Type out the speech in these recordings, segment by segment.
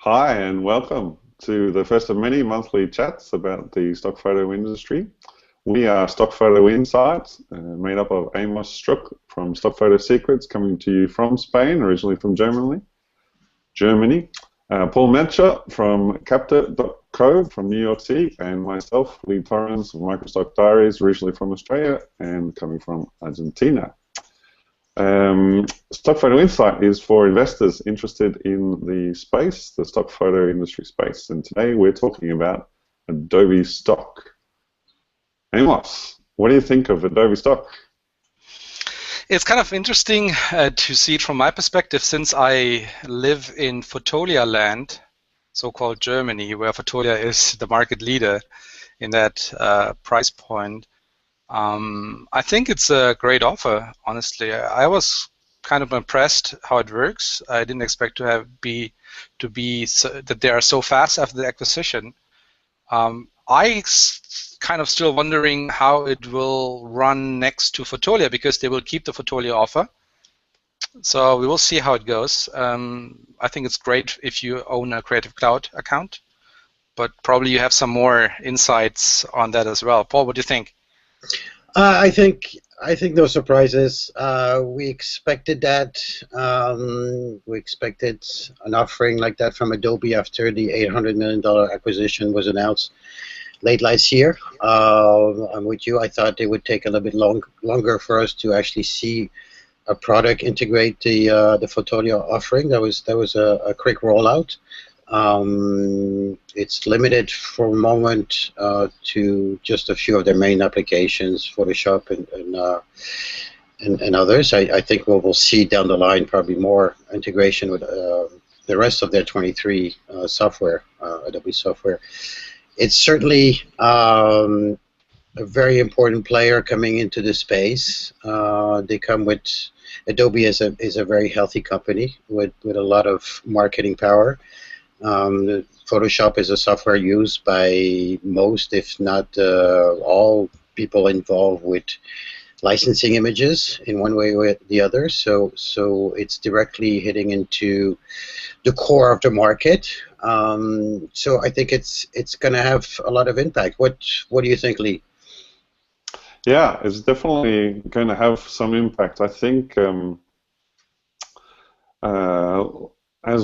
Hi, and welcome to the first of many monthly chats about the stock photo industry. We are Stock Photo Insights, made up of Amos Struck from Stock Photo Secrets, coming to you from Spain, originally from Germany. Paul Metcher from Capta.co from New York City, and myself, Lee Torrens of Microstock Diaries, originally from Australia and coming from Argentina. Stock Photo Insight is for investors interested in the space, the stock photo industry space, and today we're talking about Adobe Stock. Amos, what do you think of Adobe Stock? It's kind of interesting to see it from my perspective, since I live in Fotolia land, so-called Germany, where Fotolia is the market leader in that price point. I think it's a great offer, honestly. I was kind of impressed how it works. I didn't expect that they are so fast after the acquisition. Kind of still wondering how it will run next to Fotolia, because they will keep the Fotolia offer. So we will see how it goes. I think it's great if you own a Creative Cloud account, but probably you have some more insights on that as well. Paul, what do you think? I think no surprises. We expected that. We expected an offering like that from Adobe after the $800 million acquisition was announced late last year. I'm with you. I thought it would take a little bit longer for us to actually see a product integrate the Fotolia offering. That was a quick rollout. It's limited for a moment to just a few of their main applications, Photoshop and others. I think we'll see down the line probably more integration with the rest of their 23 software, Adobe software. It's certainly a very important player coming into the space. They come with Adobe is a very healthy company with a lot of marketing power. Photoshop is a software used by most, if not all, people involved with licensing images in one way or the other. So it's directly hitting into the core of the market. So I think it's going to have a lot of impact. What do you think, Lee? Yeah, it's definitely going to have some impact. I think, as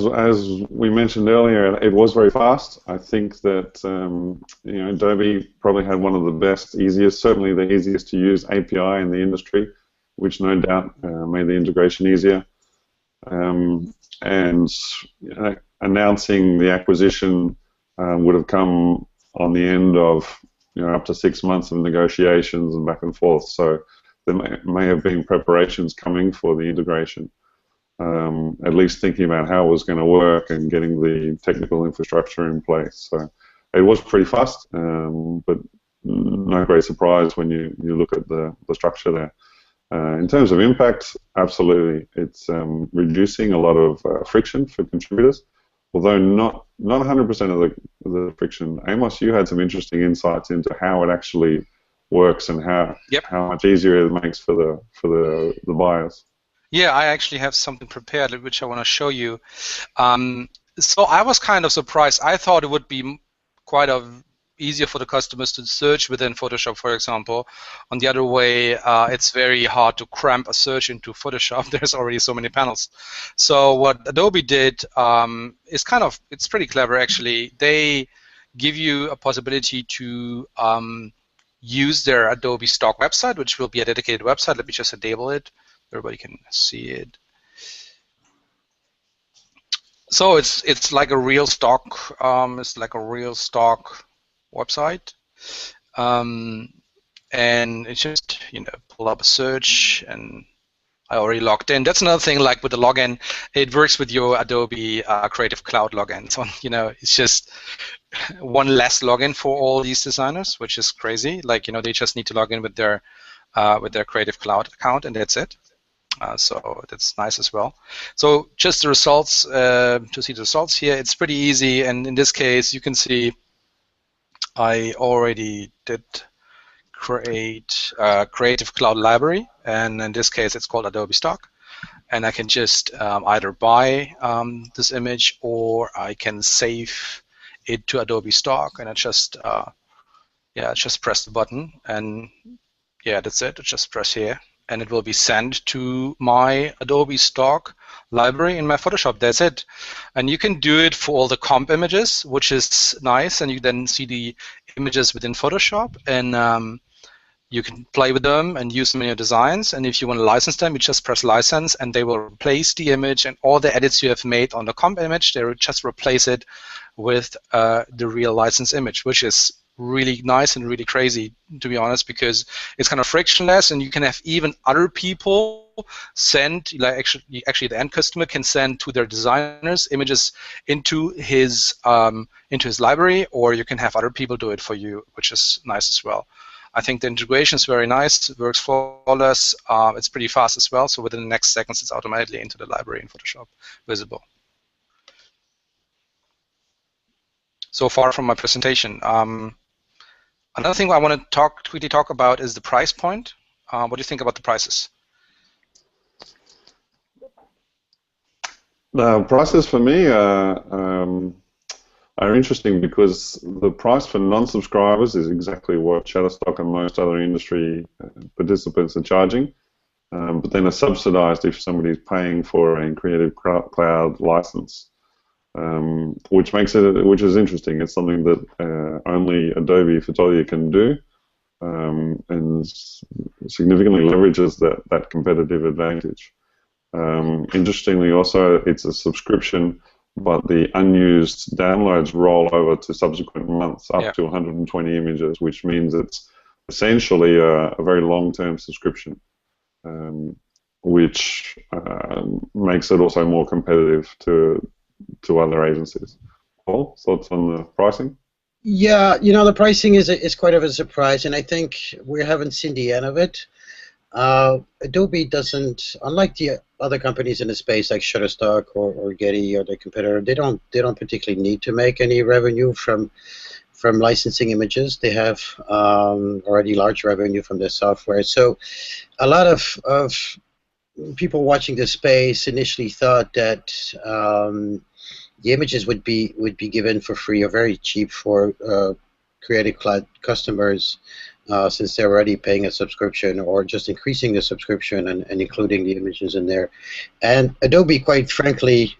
we mentioned earlier, it was very fast. I think that Adobe probably had one of the best, easiest, certainly the easiest to use API in the industry, which no doubt made the integration easier. And announcing the acquisition would have come on the end of up to 6 months of negotiations and back and forth. So there may have been preparations coming for the integration. At least thinking about how it was going to work and getting the technical infrastructure in place. So it was pretty fast, but no great surprise when you look at the structure there. In terms of impact, absolutely, it's reducing a lot of friction for contributors, although not 100% of the friction. Amos, you had some interesting insights into how it actually works and how much easier it makes for the buyers. Yeah, I actually have something prepared which I want to show you. So I was kind of surprised. I thought it would be quite easier for the customers to search within Photoshop, for example. On the other way, it's very hard to cramp a search into Photoshop. There's already so many panels. So what Adobe did is it's pretty clever, actually. They give you a possibility to use their Adobe Stock website, which will be a dedicated website. Let me just enable it. Everybody can see it. So it's like a real stock. It's like a real stock website, and it's just pull up a search, and I already logged in. That's another thing. Like with the login, it works with your Adobe Creative Cloud login. So it's just one less login for all these designers, which is crazy. Like they just need to log in with their Creative Cloud account, and that's it. So that's nice as well. So just the results, to see the results here, it's pretty easy. And in this case, you can see I already did create a Creative Cloud library. And in this case, it's called Adobe Stock. and I can just either buy this image, or I can save it to Adobe Stock, and I just just press the button, and yeah, that's it. I just press here, and it will be sent to my Adobe Stock library in my Photoshop. That's it. And you can do it for all the comp images, which is nice, and you then see the images within Photoshop, and you can play with them and use them in your designs. And if you want to license them, you just press license, and they will replace the image, and all the edits you have made on the comp image, they will just replace it with the real license image, which is really nice and really crazy, to be honest, because it's kind of frictionless, and you can have even other people send, like actually the end customer can send to their designers images into his library, or you can have other people do it for you, which is nice as well. I think the integration is very nice. It works flawless. It's pretty fast as well. So within the next seconds, it's automatically into the library in Photoshop visible. So far from my presentation. Another thing I want to quickly talk about is the price point. What do you think about the prices? The prices for me are interesting because the price for non-subscribers is exactly what Shutterstock and most other industry participants are charging, but then are subsidized if somebody's paying for a Creative Cloud license, which is interesting. It's something that only Adobe Fotolia can do, and significantly leverages that competitive advantage. Interestingly, also, it's a subscription, but the unused downloads roll over to subsequent months, up to 120 images, which means it's essentially a very long-term subscription, which makes it also more competitive to other agencies. Paul, thoughts on the pricing? Yeah, the pricing is quite of a surprise, and I think we haven't seen the end of it. Adobe doesn't, unlike the other companies in the space like Shutterstock or Getty or their competitor, they don't particularly need to make any revenue from licensing images. They have already large revenue from their software. So a lot of people watching this space initially thought that the images would be given for free or very cheap for Creative Cloud customers, since they're already paying a subscription, or just increasing the subscription and including the images in there. And Adobe, quite frankly,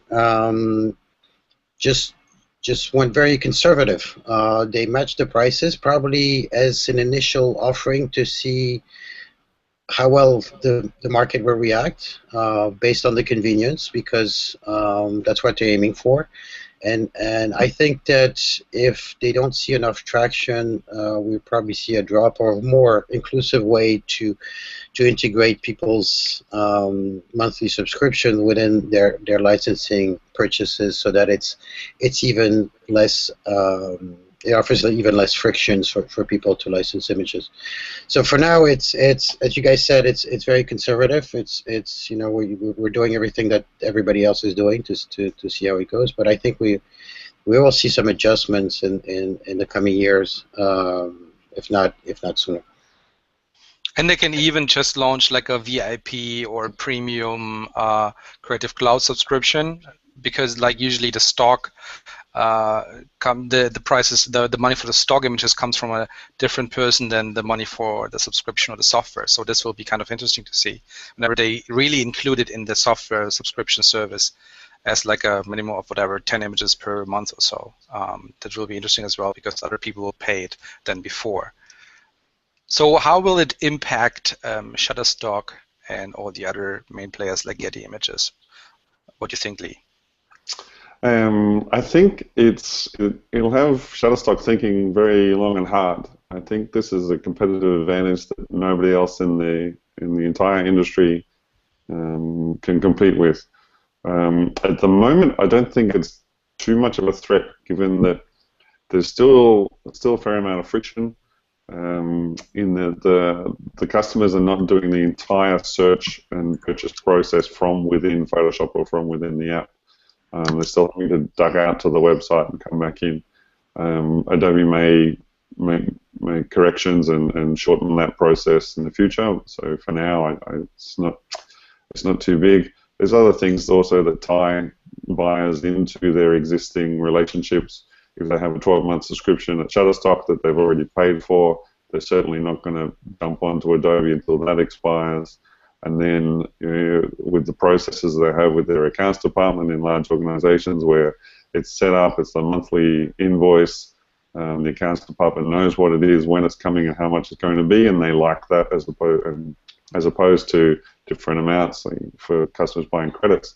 just went very conservative. They matched the prices probably as an initial offering to see how well the market will react based on the convenience, because that's what they're aiming for. And I think that if they don't see enough traction, we'll probably see a drop, or a more inclusive way to integrate people's monthly subscription within their licensing purchases, so that it's even less. It offers even less frictions for people to license images. So for now, it's as you guys said, it's very conservative. It's we're doing everything that everybody else is doing to see how it goes. But I think we will see some adjustments in the coming years, if not sooner. And they can even just launch like a VIP or premium Creative Cloud subscription, because like usually the stock. The prices, the money for the stock images comes from a different person than the money for the subscription or the software. So this will be kind of interesting to see whenever they really include it in the software subscription service as like a minimum of whatever 10 images per month or so. That will be interesting as well, because other people will pay it than before. So how will it impact Shutterstock and all the other main players like Getty Images? What do you think, Lee? I think it'll have Shutterstock thinking very long and hard. I think this is a competitive advantage that nobody else in the entire industry can compete with. At the moment, I don't think it's too much of a threat, given that there's still a fair amount of friction. In that the customers are not doing the entire search and purchase process from within Photoshop or from within the app. They're still having to duck out to the website and come back in. Adobe may make corrections and shorten that process in the future. So for now, it's not too big. there's other things also that tie buyers into their existing relationships. If they have a 12-month subscription at Shutterstock that they've already paid for, they're certainly not going to jump onto Adobe until that expires. And then with the processes they have with their accounts department in large organizations where it's set up, it's a monthly invoice, the accounts department knows what it is, when it's coming and how much it's going to be, and they like that as opposed to different amounts for customers buying credits.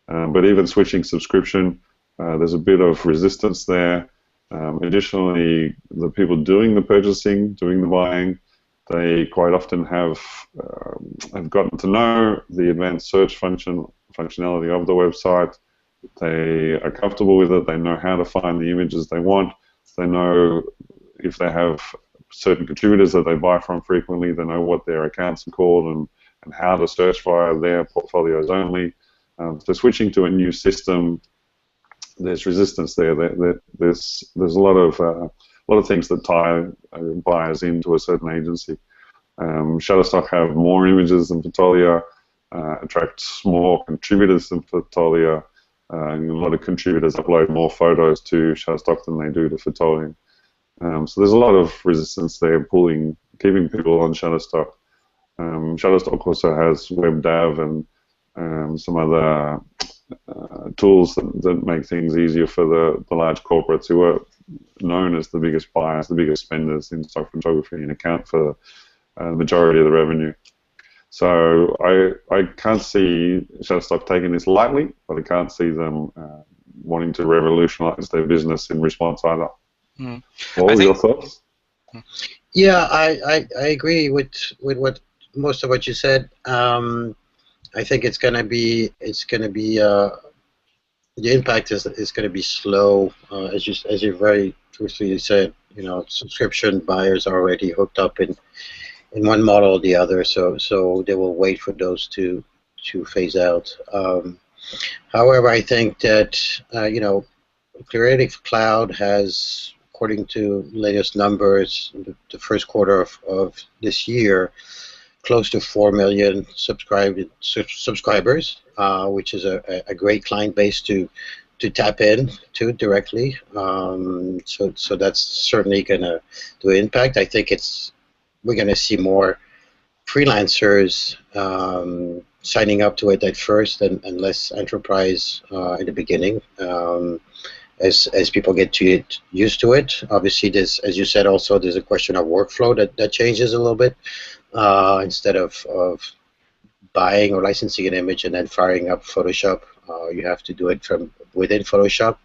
But even switching subscription, there's a bit of resistance there. Additionally, the people doing the purchasing, doing the buying, they quite often have gotten to know the advanced search functionality of the website. They are comfortable with it. They know how to find the images they want. They know if they have certain contributors that they buy from frequently. They know what their accounts are called and how to search via their portfolios only. So switching to a new system, there's resistance there. There's a lot of things that tie buyers into a certain agency. Shutterstock have more images than Fotolia, attracts more contributors than Fotolia. And a lot of contributors upload more photos to Shutterstock than they do to Fotolia. So there's a lot of resistance there, keeping people on Shutterstock. Shutterstock also has WebDAV and some other tools that make things easier for the large corporates who are known as the biggest buyers, the biggest spenders in stock photography and account for the majority of the revenue. So I can't see Shutterstock taking this lightly, but I can't see them wanting to revolutionize their business in response either. What were your thoughts? Yeah, I agree with what most of what you said. I think it's gonna be the impact is gonna be slow, as you very truthfully said. You know, subscription buyers are already hooked up in one model or the other, so they will wait for those to phase out. However, I think that Creative Cloud has, according to latest numbers, the first quarter of this year, close to 4 million subscribers, which is a great client base to tap in to directly. So that's certainly going to do impact. I think we're going to see more freelancers signing up to it at first and less enterprise in the beginning. As people get used to it. Obviously, as you said, also there's a question of workflow that changes a little bit. Instead of buying or licensing an image and then firing up Photoshop, you have to do it from within Photoshop,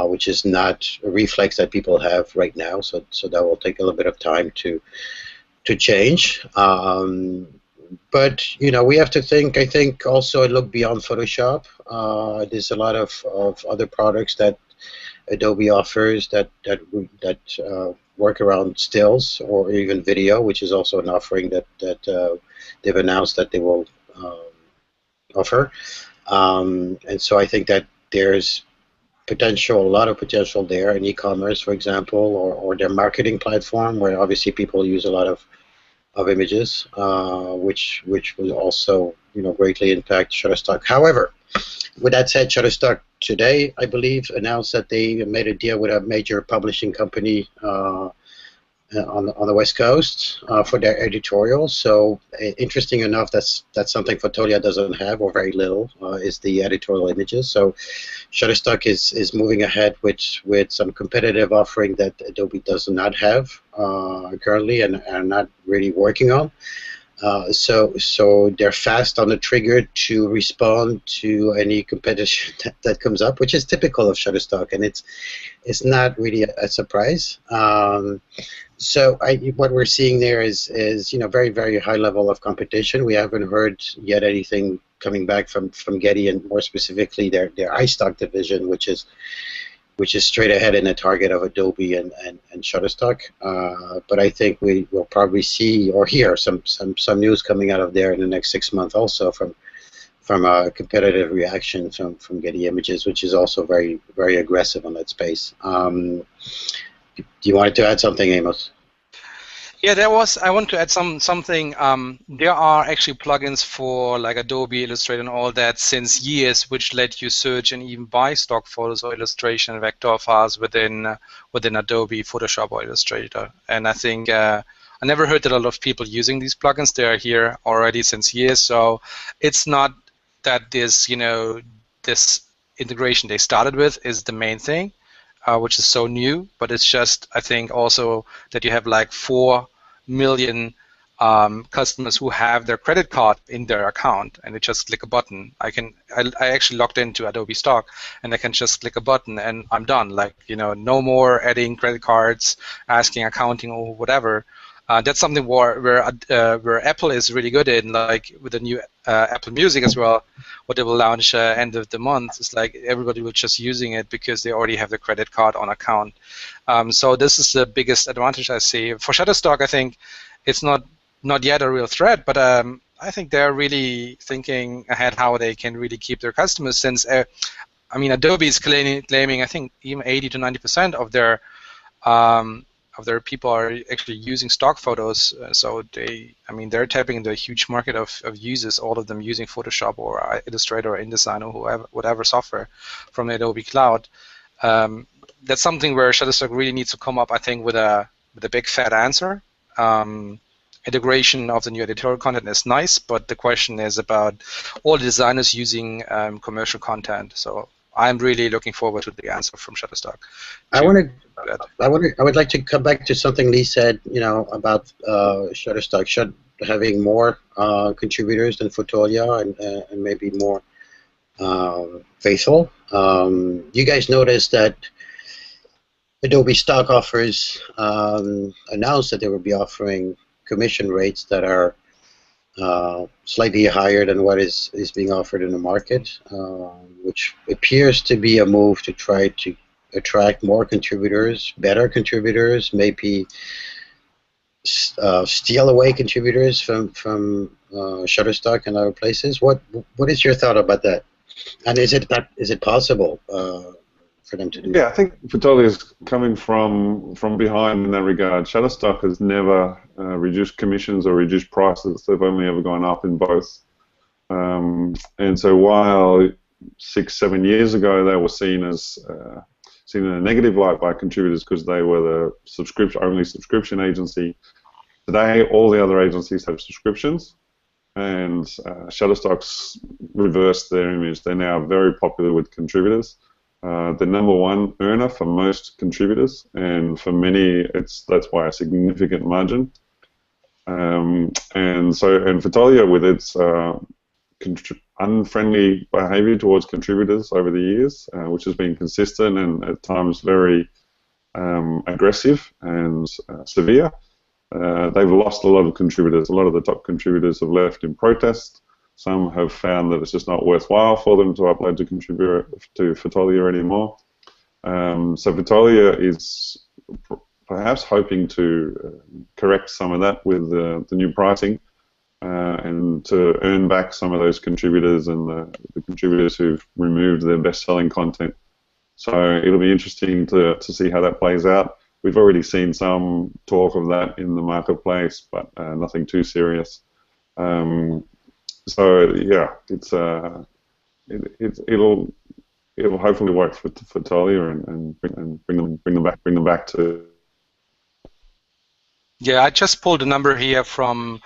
which is not a reflex that people have right now. So that will take a little bit of time to change. But we have to think. I think also look beyond Photoshop. There's a lot of other products that Adobe offers that work around stills or even video, which is also an offering that they've announced that they will offer. And so I think that there's a lot of potential there in e-commerce, for example, or their marketing platform, where obviously people use a lot of images, which will also greatly impact Shutterstock. However, with that said, Shutterstock today, I believe, announced that they made a deal with a major publishing company on the West Coast for their editorial. So interesting enough, that's something Fotolia doesn't have, or very little, is the editorial images. So Shutterstock is moving ahead with some competitive offering that Adobe does not have currently and are not really working on. So they're fast on the trigger to respond to any competition that comes up, which is typical of Shutterstock, and it's not really a surprise. So what we're seeing there is very, very high level of competition. We haven't heard yet anything coming back from Getty, and more specifically their iStock division, which is straight ahead in a target of Adobe and Shutterstock. But I think we will probably see or hear some news coming out of there in the next 6 months, also from a competitive reaction from Getty Images, which is also very, very aggressive on that space. Do you want to add something, Amos? Yeah, there was. I want to add something. There are actually plugins for like Adobe Illustrator and all that since years, which let you search and even buy stock photos or illustration vector files within Adobe Photoshop or Illustrator. And I think I never heard that a lot of people using these plugins. They are here already since years, so it's not that this integration they started with is the main thing, which is so new. But it's just, I think, also that you have like 4 million customers who have their credit card in their account, and they just click a button. I actually logged into Adobe Stock, and I can just click a button, and I'm done. Like, no more adding credit cards, asking accounting or whatever. That's something where Apple is really good in, like with the new Apple Music as well. What they will launch end of the month is like everybody will just using it because they already have the credit card on account. So this is the biggest advantage I see. For Shutterstock, I think it's not yet a real threat, but I think they're really thinking ahead how they can really keep their customers. Since Adobe is claiming I think even 80 to 90% of their people are actually using stock photos. So they're tapping into a huge market of users, all of them using Photoshop or Illustrator or InDesign or whatever software from the Adobe Cloud. That's something where Shutterstock really needs to come up, I think, with a big fat answer. Integration of the new editorial content is nice, but the question is about all the designers using commercial content. So I'm really looking forward to the answer from Shutterstock. I would like to come back to something Lee said, about Shutterstock having more contributors than Fotolia and maybe more faithful. You guys noticed that Adobe Stock offers announced that they will be offering commission rates that are slightly higher than what is being offered in the market, which appears to be a move to try to attract more contributors, better contributors, maybe steal away contributors from Shutterstock and other places. What is your thought about that? And is it possible for them to do? Yeah, I think Fotolia is coming from behind in that regard. Shutterstock has never reduced commissions or reduced prices. They've only ever gone up in both. And so while 6-7 years ago they were seen in a negative light by contributors because they were the only subscription agency, today all the other agencies have subscriptions, and Shutterstock's reversed their image. They're now very popular with contributors. The number one earner for most contributors, and for many, that's by a significant margin. And Fotolia, with its unfriendly behavior towards contributors over the years, which has been consistent and at times very aggressive and severe, they've lost a lot of contributors. A lot of the top contributors have left in protest. Some have found that it's just not worthwhile for them to upload to Fotolia anymore. So Fotolia is perhaps hoping to correct some of that with the new pricing and to earn back some of those contributors and the contributors who've removed their best-selling content. So it'll be interesting to see how that plays out. We've already seen some talk of that in the marketplace, but nothing too serious. So yeah, it'll hopefully work for Fotolia and bring them back to. Yeah, I just pulled a number here from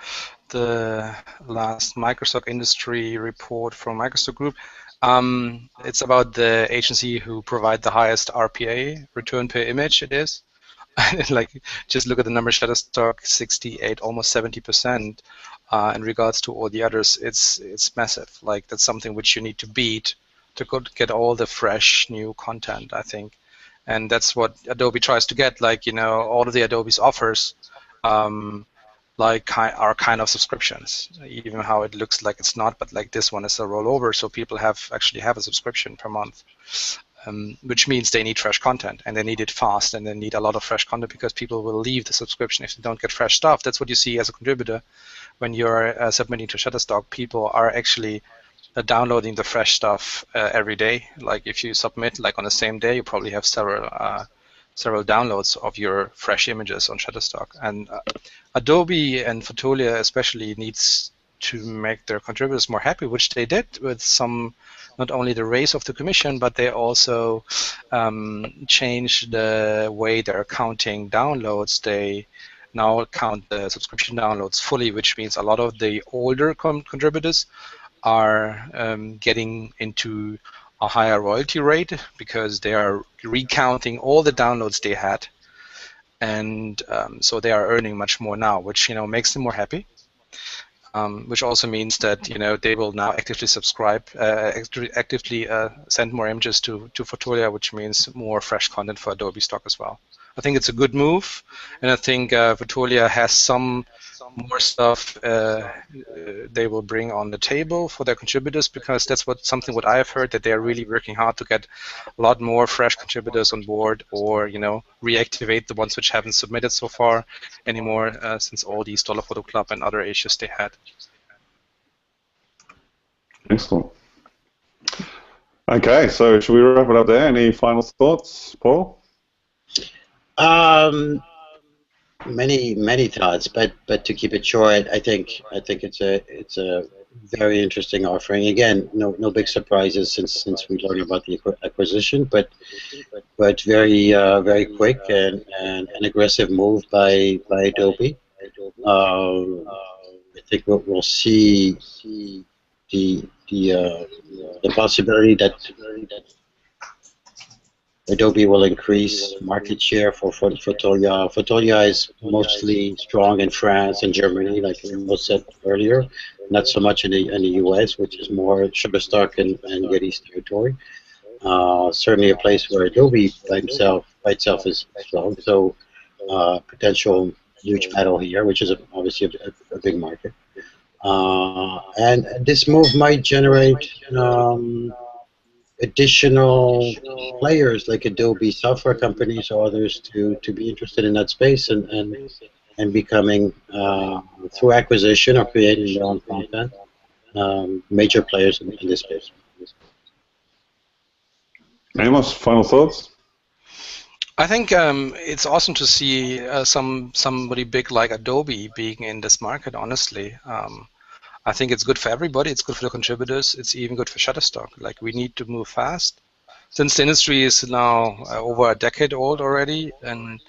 the last Microsoft industry report from Microsoft Group. It's about the agency who provide the highest RPA, return per image. It is. Like, just look at the number: Shutterstock 68, almost 70%. In regards to all the others, it's massive. Like, that's something which you need to beat to get all the fresh new content, I think. And that's what Adobe tries to get. Like, all of the Adobe's offers are kind of subscriptions, even how it looks like it's not, but like this one is a rollover, so people actually have a subscription per month. Which means they need fresh content, and they need it fast, and they need a lot of fresh content because people will leave the subscription if they don't get fresh stuff. That's what you see as a contributor when you're submitting to Shutterstock. People are actually downloading the fresh stuff every day. Like, if you submit like on the same day, you probably have several several downloads of your fresh images on Shutterstock. And Adobe and Fotolia especially needs to make their contributors more happy, which they did with some, not only the raise of the commission, but they also changed the way they're counting downloads. They now count the subscription downloads fully, which means a lot of the older contributors are getting into a higher royalty rate because they are recounting all the downloads they had, and so they are earning much more now, which makes them more happy. Which also means that they will now actively subscribe, actively send more images to Fotolia, which means more fresh content for Adobe Stock as well. I think it's a good move, and I think Fotolia has some more stuff they will bring on the table for their contributors, because that's something what I have heard, that they are really working hard to get a lot more fresh contributors on board, or reactivate the ones which haven't submitted so far anymore, since all these Dollar Photo Club and other issues they had. Excellent. Okay, so should we wrap it up there? Any final thoughts, Paul? Many thoughts, but to keep it short, I think it's a very interesting offering. Again, no big surprises since we learned about the acquisition, but very quick and an aggressive move by Adobe. I think we'll see the possibility that Adobe will increase market share for Fotolia. Fotolia is mostly strong in France and Germany, like Remo said earlier, not so much in the US, which is more Shutterstock and Getty's territory. Certainly a place where Adobe by itself is strong. So potential huge battle here, which is obviously a big market. And this move might generate additional players like Adobe software companies or others to be interested in that space and becoming, through acquisition or creating their own content, major players in this space. Amos, final thoughts? I think it's awesome to see somebody big like Adobe being in this market, honestly. I think it's good for everybody. It's good for the contributors. It's even good for Shutterstock. Like, we need to move fast. Since the industry is now over a decade old already, and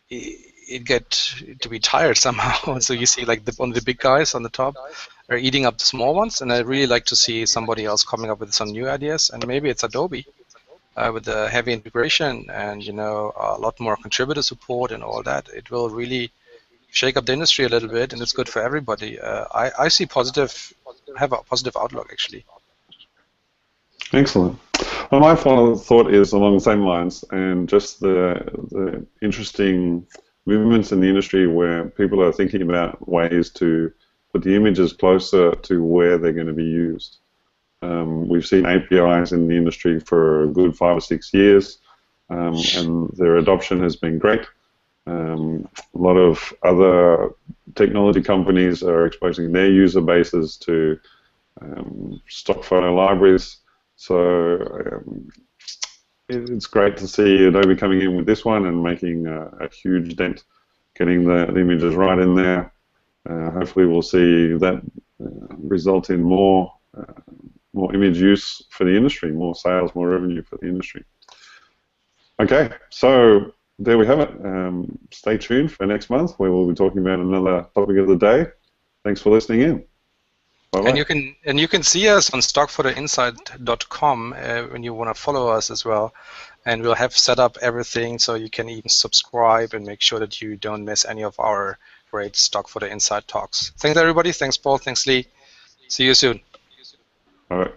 it get to be tired somehow. So you see, like, one of the big guys on the top are eating up the small ones, and I really like to see somebody else coming up with some new ideas. And maybe it's Adobe with the heavy integration and a lot more contributor support and all that. It will really shake up the industry a little bit, and it's good for everybody. I have a positive outlook, actually. Excellent. Well, my final thought is along the same lines, and just the interesting movements in the industry where people are thinking about ways to put the images closer to where they're going to be used. We've seen APIs in the industry for a good 5 or 6 years, and their adoption has been great. A lot of other technology companies are exposing their user bases to stock photo libraries. So it's great to see Adobe coming in with this one and making a huge dent, getting the images right in there. Hopefully we'll see that result in more image use for the industry, more sales, more revenue for the industry. Okay, so there we have it. Stay tuned for next month, where we'll be talking about another topic of the day. Thanks for listening in. Bye-bye. And you can see us on stockphotoinsight.com when you want to follow us as well. And we'll have set up everything so you can even subscribe and make sure that you don't miss any of our great Stock Photo Insight talks. Thanks everybody. Thanks Paul. Thanks Lee. See you soon. All right.